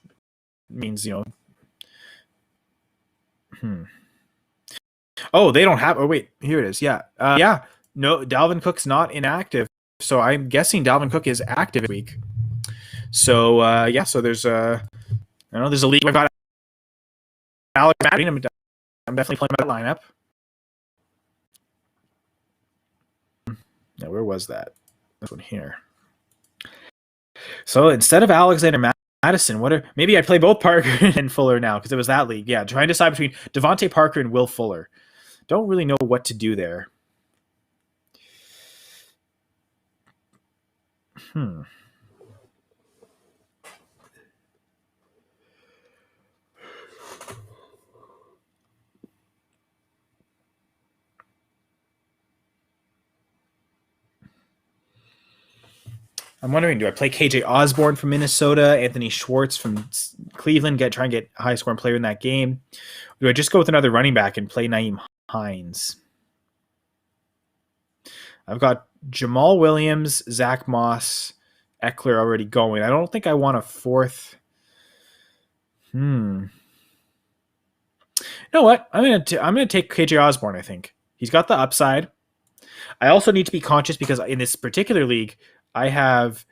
means, Oh, they don't have. Oh, wait, here it is. Yeah. No, Dalvin Cook's not inactive. So I'm guessing Dalvin Cook is active this week. So, so there's I know there's a league where I've got Alex Madden. I'm definitely playing that lineup. Now, where was that? This one here. So instead of Alexander Madison, maybe I play both Parker and Fuller now because it was that league. Yeah, trying to decide between Devontae Parker and Will Fuller. Don't really know what to do there. I'm wondering, do I play KJ Osborne from Minnesota, Anthony Schwartz from Cleveland, try and get a high scoring player in that game? Or do I just go with another running back and play Nyheim Hines? I've got Jamal Williams, Zach Moss, Eckler already going. I don't think I want a fourth. You know what? I'm gonna take KJ Osborne. I think he's got the upside. I also need to be conscious because in this particular league, I have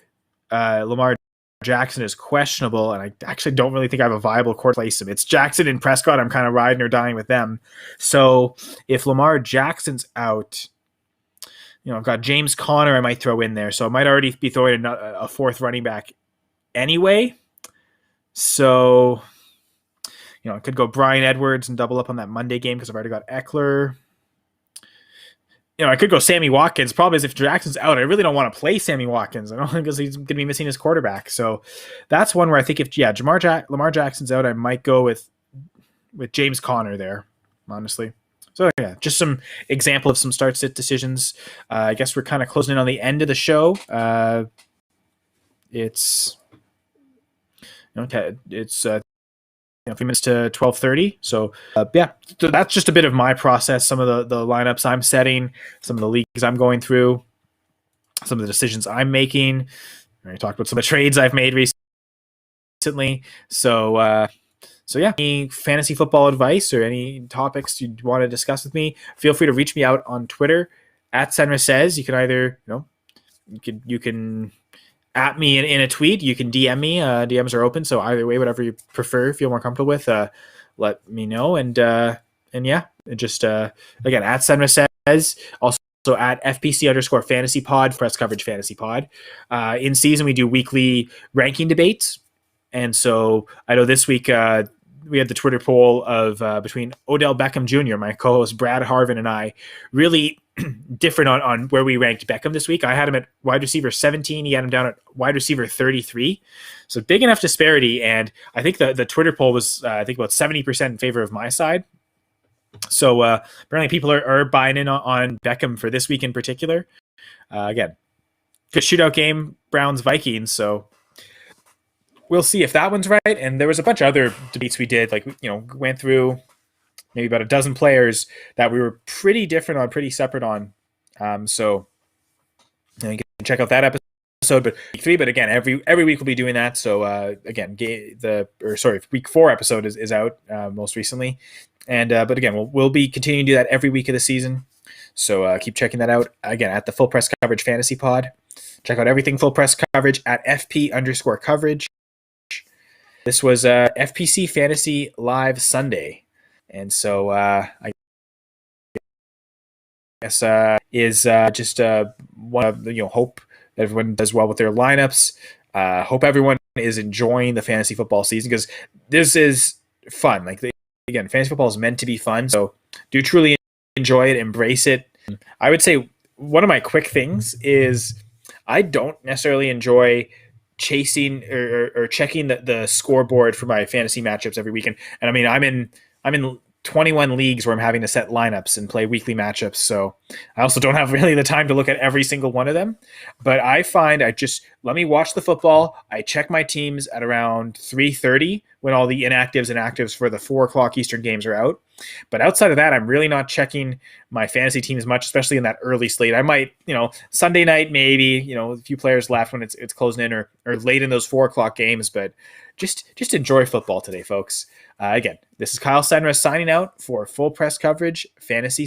Lamar Jackson is questionable, and I actually don't really think I have a viable core to place him. It's Jackson and Prescott. I'm kind of riding or dying with them. So if Lamar Jackson's out, I've got James Conner I might throw in there. So I might already be throwing a fourth running back anyway. So, I could go Bryan Edwards and double up on that Monday game because I've already got Eckler. I could go Sammy Watkins. Problem is, if Jackson's out, I really don't want to play Sammy Watkins. I don't think because he's going to be missing his quarterback. So that's one where I think if Lamar Jackson's out, I might go with James Conner there, honestly. So yeah, just some example of some start-sit decisions. I guess we're kind of closing in on the end of the show. It's a few minutes to 12:30. So so that's just a bit of my process. Some of the lineups I'm setting, some of the leagues I'm going through, some of the decisions I'm making. I talked about some of the trades I've made recently. So yeah, any fantasy football advice or any topics you want to discuss with me, feel free to reach me out on Twitter at Senra Says. You can either, you can at me in a tweet. You can DM me. DMs are open. So either way, whatever you prefer, feel more comfortable with, let me know. And yeah, just again, at Senra Says. Also at FPC_fantasy pod, press coverage fantasy pod. In season, we do weekly ranking debates. And so I know this week we had the Twitter poll of between Odell Beckham Jr., my co-host Brad Harvin, and I, really different on where we ranked Beckham this week. I had him at wide receiver 17. He had him down at wide receiver 33. So big enough disparity. And I think the Twitter poll was, I think, about 70% in favor of my side. So apparently people are buying in on Beckham for this week in particular. Again, good shootout game, Browns-Vikings. So we'll see if that one's right. And there was a bunch of other debates we did, like, went through maybe about a dozen players that we were pretty different on, pretty separate on. So you can check out that episode, but week 3, but again, every week we'll be doing that. So again, week 4 episode is out most recently. And but again, we'll be continuing to do that every week of the season. So keep checking that out. Again, at the Full Press Coverage Fantasy Pod. Check out everything Full Press Coverage at FP_coverage. This was FPC Fantasy Live Sunday. And so I guess is just one of the, hope everyone does well with their lineups. Hope everyone is enjoying the fantasy football season because this is fun. Again, fantasy football is meant to be fun. So do truly enjoy it, embrace it. I would say one of my quick things is I don't necessarily enjoy chasing or checking the scoreboard for my fantasy matchups every weekend. And I mean, I'm in 21 leagues where I'm having to set lineups and play weekly matchups. So I also don't have really the time to look at every single one of them. But I find let me watch the football. I check my teams at around 3:30 when all the inactives and actives for the 4:00 Eastern games are out. But outside of that, I'm really not checking my fantasy teams much, especially in that early slate. I might, Sunday night, maybe, a few players left when it's closing in or late in those 4:00 games. But just enjoy football today, folks. Again, this is Kyle Senra signing out for Full Press Coverage Fantasy